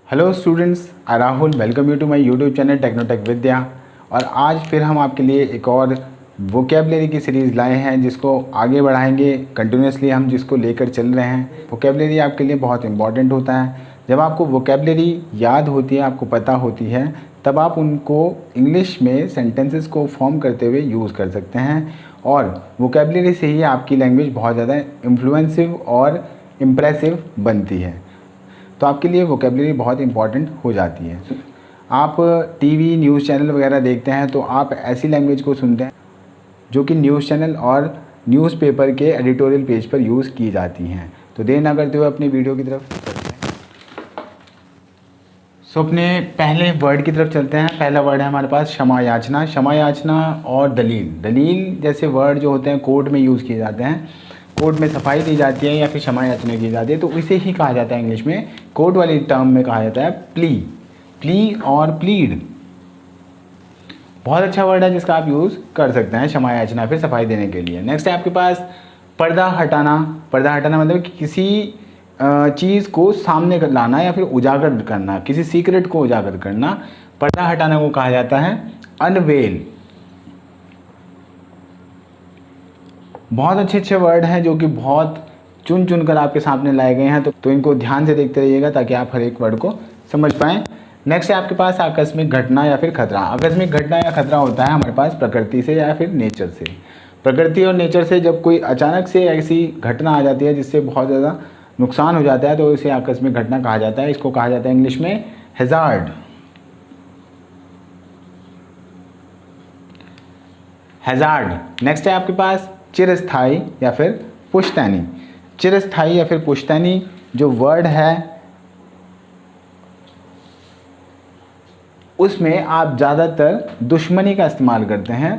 Hello students, I Rahul welcome you to my YouTube channel Technotech Vidya. और आज फिर हम आपके लिए एक और वोकेबलरी की सीरीज़ लाए हैं जिसको आगे बढ़ाएंगे। कंटिन्यूसली हम जिसको लेकर चल रहे हैं। वोकेबलरी आपके लिए बहुत इंपॉर्टेंट होता है। जब आपको वोकेबलरी याद होती है, आपको पता होती है, तब आप उनको इंग्लिश में सेंटेंसेस को फॉर्म करते हुए यूज़ कर सकते हैं। और वोकेबलरी से ही आपकी लैंग्वेज बहुत ज़्यादा इन्फ्लुएंसिव और इम्प्रेसिव बनती है। तो आपके लिए वोकेबलरी बहुत इंपॉर्टेंट हो जाती है। आप टीवी न्यूज़ चैनल वगैरह देखते हैं तो आप ऐसी लैंग्वेज को सुनते हैं जो कि न्यूज़ चैनल और न्यूज़पेपर के एडिटोरियल पेज पर यूज़ की जाती हैं। तो देर ना करते हुए अपनी वीडियो की तरफ चलते हैं। अपने पहले वर्ड की तरफ चलते हैं। पहला वर्ड है हमारे पास क्षमा याचना। क्षमा याचना और दलील। दलील जैसे वर्ड जो होते हैं कोर्ट में यूज़ किए जाते हैं। कोर्ट में सफाई दी जाती है या फिर क्षमा याचना की जाती है, तो इसे ही कहा जाता है इंग्लिश में, कोर्ट वाली टर्म में कहा जाता है प्ली। प्ली और प्लीड बहुत अच्छा वर्ड है जिसका आप यूज़ कर सकते हैं क्षमा याचना फिर सफाई देने के लिए। नेक्स्ट है आपके पास पर्दा हटाना। पर्दा हटाना मतलब कि किसी चीज़ को सामने लाना या फिर उजागर करना, किसी सीक्रेट को उजागर करना। पर्दा हटाना को कहा जाता है अनवेल। बहुत अच्छे अच्छे वर्ड हैं जो कि बहुत चुन चुन कर आपके सामने लाए गए हैं, तो इनको ध्यान से देखते रहिएगा ताकि आप हर एक वर्ड को समझ पाएँ। नेक्स्ट है आपके पास आकस्मिक घटना या फिर खतरा। आकस्मिक घटना या खतरा होता है हमारे पास प्रकृति से या फिर नेचर से। प्रकृति और नेचर से जब कोई अचानक से ऐसी घटना आ जाती है जिससे बहुत ज़्यादा नुकसान हो जाता है तो इसे आकस्मिक घटना कहा जाता है। इसको कहा जाता है इंग्लिश में हैज़ार्ड। हैज़ार्ड। नेक्स्ट है आपके पास चिरस्थायी या फिर पुश्तैनी। चिरस्थायी या फिर पुश्तैनी जो वर्ड है उसमें आप ज़्यादातर दुश्मनी का इस्तेमाल करते हैं।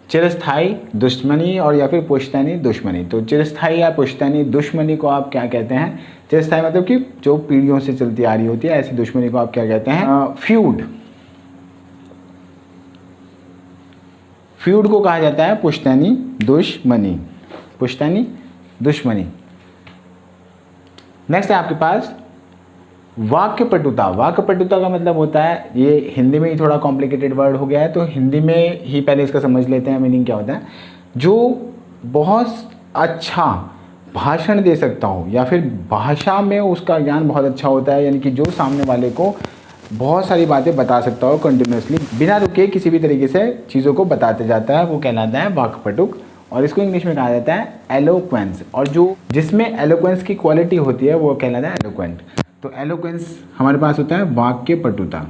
चिरस्थायी दुश्मनी और या फिर पुश्तैनी दुश्मनी। तो चिरस्थायी या पुश्तैनी दुश्मनी को आप क्या कहते हैं? चिरस्थायी मतलब कि जो पीढ़ियों से चलती आ रही होती है, ऐसी दुश्मनी को आप क्या कहते हैं? फ्यूड। फ्यूड को कहा जाता है पुश्तैनी दुश्मनी। पुश्तैनी दुश्मनी। नेक्स्ट है आपके पास वाक्य पटुता। वाक्य पटुता का मतलब होता है, ये हिंदी में ही थोड़ा कॉम्प्लिकेटेड वर्ड हो गया है, तो हिंदी में ही पहले इसका समझ लेते हैं मीनिंग क्या होता है। जो बहुत अच्छा भाषण दे सकता हो या फिर भाषा में उसका ज्ञान बहुत अच्छा होता है, यानी कि जो सामने वाले को बहुत सारी बातें बता सकता हो कंटिन्यूसली, बिना रुके किसी भी तरीके से चीज़ों को बताते जाता है, वो कहलाता है वाक्पटुक। और इसको इंग्लिश में कहा जाता है एलोक्वेंस। और जो जिसमें एलोक्वेंस की क्वालिटी होती है वो कहलाता है एलोक्वेंट। तो एलोक्वेंस हमारे पास होता है वाक्य पटुता,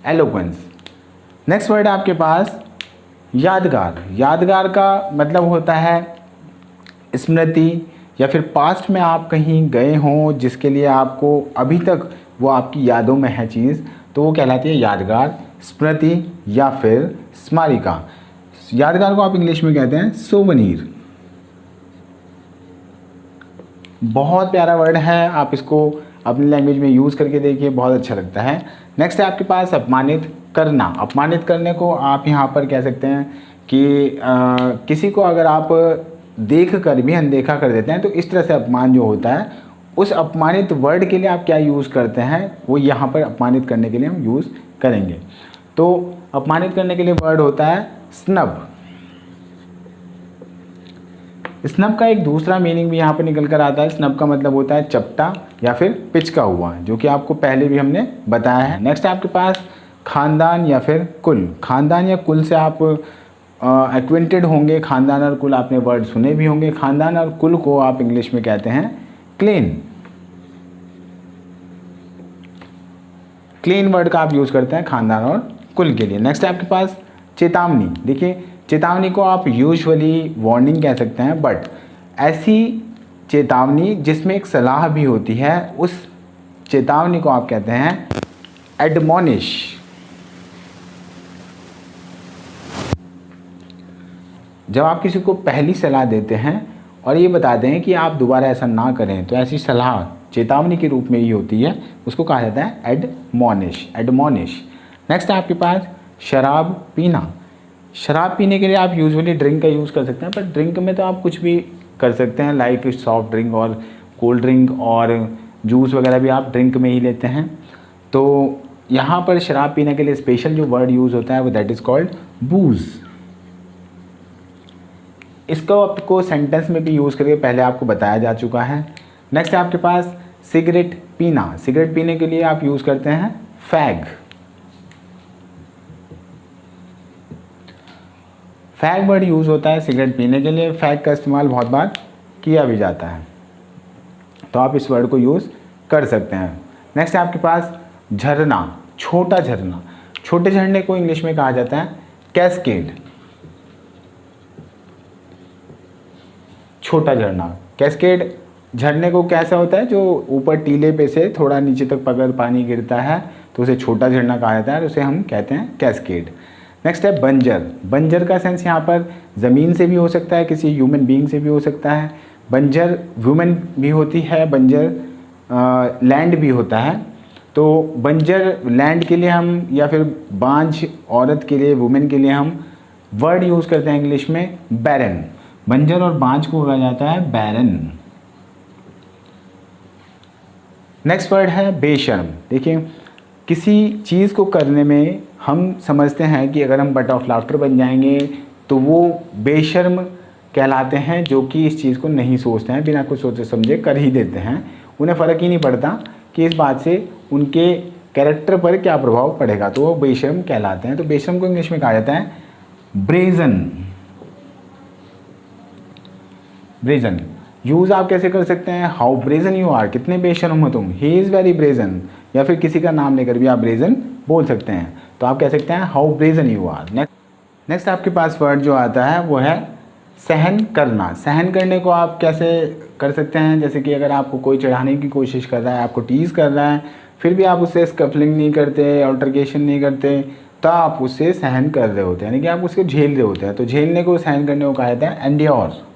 एलोक्वेंस। नेक्स्ट वर्ड है आपके पास यादगार। यादगार का मतलब होता है स्मृति या फिर पास्ट में आप कहीं गए हों जिसके लिए आपको अभी तक वो आपकी यादों में है चीज़, तो वो कहलाती है यादगार, स्मृति या फिर स्मारिका। यादगार को आप इंग्लिश में कहते हैं सोवनीर। बहुत प्यारा वर्ड है, आप इसको अपनी लैंग्वेज में यूज़ करके देखिए, बहुत अच्छा लगता है। नेक्स्ट है आपके पास अपमानित करना। अपमानित करने को आप यहाँ पर कह सकते हैं कि किसी को अगर आप देख कर भी अनदेखा कर देते हैं तो इस तरह से अपमान जो होता है, उस अपमानित वर्ड के लिए आप क्या यूज़ करते हैं वो यहाँ पर अपमानित करने के लिए हम यूज़ करेंगे। तो अपमानित करने के लिए वर्ड होता है स्नब। स्नब का एक दूसरा मीनिंग भी यहाँ पर निकल कर आता है। स्नब का मतलब होता है चपटा या फिर पिचका हुआ, जो कि आपको पहले भी हमने बताया है। नेक्स्ट है आपके पास खानदान या फिर कुल। खानदान या कुल से आप एक्वेंटेड होंगे। खानदान और कुल आपने वर्ड सुने भी होंगे। खानदान और कुल को आप इंग्लिश में कहते हैं क्लेन। क्लीन वर्ड का आप यूज़ करते हैं खानदान और कुल के लिए। नेक्स्ट है आपके पास चेतावनी। देखिए, चेतावनी को आप यूजुअली वार्निंग कह सकते हैं, बट ऐसी चेतावनी जिसमें एक सलाह भी होती है, उस चेतावनी को आप कहते हैं एडमोनिश। जब आप किसी को पहली सलाह देते हैं और ये बताते हैं कि आप दोबारा ऐसा ना करें, तो ऐसी सलाह चेतावनी के रूप में ही होती है, उसको कहा जाता है एडमोनिश। एडमोनिश। नेक्स्ट है आपके पास शराब पीना। शराब पीने के लिए आप यूजुअली ड्रिंक का यूज़ कर सकते हैं, पर ड्रिंक में तो आप कुछ भी कर सकते हैं, लाइक सॉफ्ट ड्रिंक और कोल्ड ड्रिंक और जूस वगैरह भी आप ड्रिंक में ही लेते हैं। तो यहाँ पर शराब पीने के लिए स्पेशल जो वर्ड यूज़ होता है वो दैट इज़ कॉल्ड बूज़। इसको आपको सेंटेंस में भी यूज़ करके पहले आपको बताया जा चुका है। नेक्स्ट है आपके पास सिगरेट पीना। सिगरेट पीने के लिए आप यूज़ करते हैं फैग। फैग वर्ड यूज़ होता है सिगरेट पीने के लिए। फैग का इस्तेमाल बहुत बार किया भी जाता है, तो आप इस वर्ड को यूज़ कर सकते हैं। नेक्स्ट है आपके पास झरना, छोटा झरना। छोटे झरने को इंग्लिश में कहा जाता है कैस्केड। छोटा झरना, कैस्केड झरने को कैसा होता है, जो ऊपर टीले पे से थोड़ा नीचे तक अगर पानी गिरता है तो उसे छोटा झरना कहा जाता है, उसे हम कहते हैं कैस्केड। नेक्स्ट है बंजर। बंजर का सेंस यहाँ पर ज़मीन से भी हो सकता है, किसी ह्यूमन बीइंग से भी हो सकता है। बंजर वुमेन भी होती है, बंजर लैंड भी होता है। तो बंजर लैंड के लिए हम, या फिर बांझ औरत के लिए, वुमेन के लिए हम वर्ड यूज़ करते हैं इंग्लिश में बैरन। बंजर और बांझ को कहा जाता है बैरन। नेक्स्ट वर्ड है बेशर्म। देखिए, किसी चीज़ को करने में हम समझते हैं कि अगर हम बट ऑफ लाफ्टर बन जाएंगे तो वो बेशर्म कहलाते हैं, जो कि इस चीज़ को नहीं सोचते हैं, बिना कुछ सोचे समझे कर ही देते हैं। उन्हें फ़र्क ही नहीं पड़ता कि इस बात से उनके कैरेक्टर पर क्या प्रभाव पड़ेगा, तो वो बेशर्म कहलाते हैं। तो बेशर्म को इंग्लिश में कहा जाता है ब्रेजन। ब्रेजन यूज़ आप कैसे कर सकते हैं, हाउ ब्रेजन यू आर, कितने बेशर्म हो तुम, ही इज़ वेरी ब्रेजन, या फिर किसी का नाम लेकर भी आप ब्रेजन बोल सकते हैं। तो आप कह सकते हैं how brazen you are. Next आपके पास वर्ड जो आता है वो है सहन करना। सहन करने को आप कैसे कर सकते हैं, जैसे कि अगर आपको कोई चढ़ाने की कोशिश कर रहा है, आपको टीज़ कर रहा है, फिर भी आप उससे स्कफलिंग नहीं करते, अल्टरकेशन नहीं करते, तो आप उससे सहन कर रहे होते हैं, यानी कि आप उसको झेल रहे होते हैं। तो झेलने को, सहन करने को कहा जाता है एंड्योर।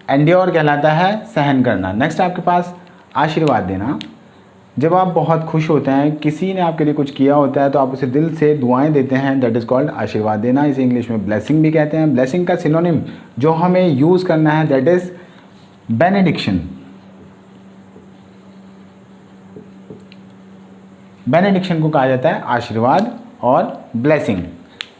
एंड्योर कहलाता है सहन करना। नेक्स्ट आपके पास आशीर्वाद देना। जब आप बहुत खुश होते हैं, किसी ने आपके लिए कुछ किया होता है, तो आप उसे दिल से दुआएं देते हैं, दैट इज़ कॉल्ड आशीर्वाद देना। इसे इंग्लिश में ब्लेसिंग भी कहते हैं। ब्लेसिंग का सिनोनिम जो हमें यूज़ करना है दैट इज़ बेनेडिक्शन। बेनेडिक्शन को कहा जाता है आशीर्वाद और ब्लेसिंग।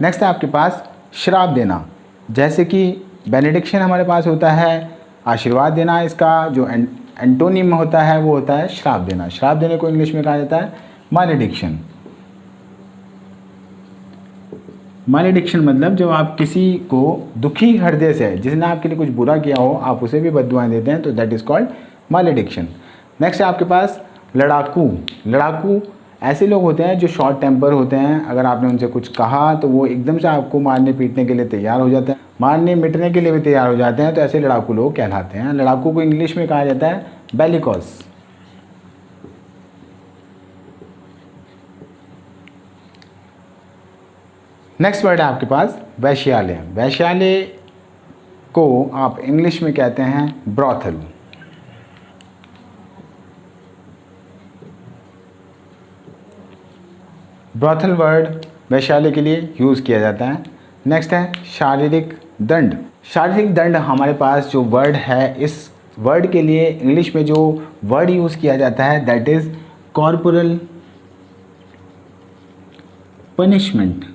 नेक्स्ट है आपके पास श्राप देना। जैसे कि बेनेडिक्शन हमारे पास होता है आशीर्वाद देना, इसका जो एंटोनिम होता है वो होता है श्राप देना। श्राप देने को इंग्लिश में कहा जाता है मालेडिक्शन। मालेडिक्शन मतलब जब आप किसी को दुखी हृदय से, जिसने आपके लिए कुछ बुरा किया हो, आप उसे भी बद्दुआएं देते हैं, तो दैट इज़ कॉल्ड मालेडिक्शन। नेक्स्ट है आपके पास लड़ाकू। लड़ाकू ऐसे लोग होते हैं जो शॉर्ट टेम्पर होते हैं। अगर आपने उनसे कुछ कहा तो वो एकदम से आपको मारने पीटने के लिए तैयार हो जाते हैं, मारने मिटने के लिए भी तैयार हो जाते हैं। तो ऐसे लड़ाकू लोग कहलाते हैं। लड़ाकू को इंग्लिश में कहा जाता है बेलिकॉस। नेक्स्ट वर्ड है आपके पास वैश्यालय। वैश्यालय को आप इंग्लिश में कहते हैं ब्रॉथल। ब्रॉथल वर्ड वैश्यालय के लिए यूज़ किया जाता है। नेक्स्ट है शारीरिक दंड। शारीरिक दंड हमारे पास जो वर्ड है, इस वर्ड के लिए इंग्लिश में जो वर्ड यूज़ किया जाता है दैट इज़ कॉर्पोरल पनिशमेंट।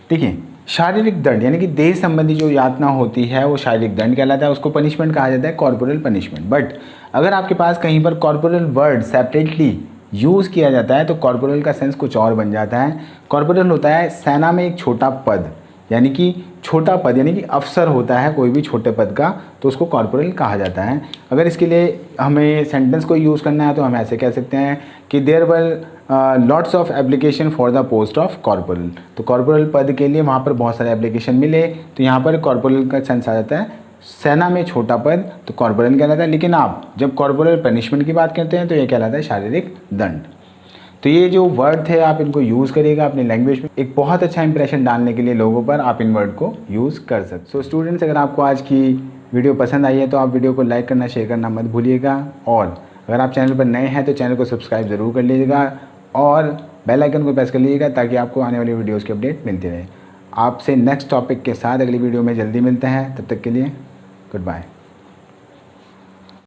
देखिए, शारीरिक दंड यानी कि देह संबंधी जो यातना होती है वो शारीरिक दंड कहलाता है, उसको पनिशमेंट कहा जाता है, कॉर्पोरल पनिशमेंट। बट अगर आपके पास कहीं पर कॉर्पोरल वर्ड सेपरेटली यूज़ किया जाता है तो कॉर्पोरल का सेंस कुछ और बन जाता है। कॉर्पोरल होता है सेना में एक छोटा पद, यानी कि छोटा पद, यानी कि अफसर होता है कोई भी छोटे पद का, तो उसको कॉर्पोरल कहा जाता है। अगर इसके लिए हमें सेंटेंस को यूज़ करना है तो हम ऐसे कह सकते हैं कि there were lots of application for the post of corporal. तो कॉर्पोरल पद के लिए वहाँ पर बहुत सारे एप्लीकेशन मिले, तो यहाँ पर कॉर्पोरल का सेंस आ जाता है सेना में छोटा पद, तो कॉर्पोरल कहलाता है। लेकिन आप जब कॉर्पोरल पनिशमेंट की बात करते हैं तो ये कहलाता है शारीरिक दंड। तो ये जो वर्ड थे आप इनको यूज़ करिएगा अपनी लैंग्वेज में, एक बहुत अच्छा इंप्रेशन डालने के लिए लोगों पर आप इन वर्ड को यूज़ कर सकते। सो स्टूडेंट्स, अगर आपको आज की वीडियो पसंद आई है तो आप वीडियो को लाइक करना, शेयर करना मत भूलिएगा, और अगर आप चैनल पर नए हैं तो चैनल को सब्सक्राइब ज़रूर कर लीजिएगा और बेल आइकन को प्रेस कर लीजिएगा ताकि आपको आने वाली वीडियोज़ की अपडेट मिलती रहे। आपसे नेक्स्ट टॉपिक के साथ अगली वीडियो में जल्दी मिलते हैं। तब तक के लिए गुड बाय।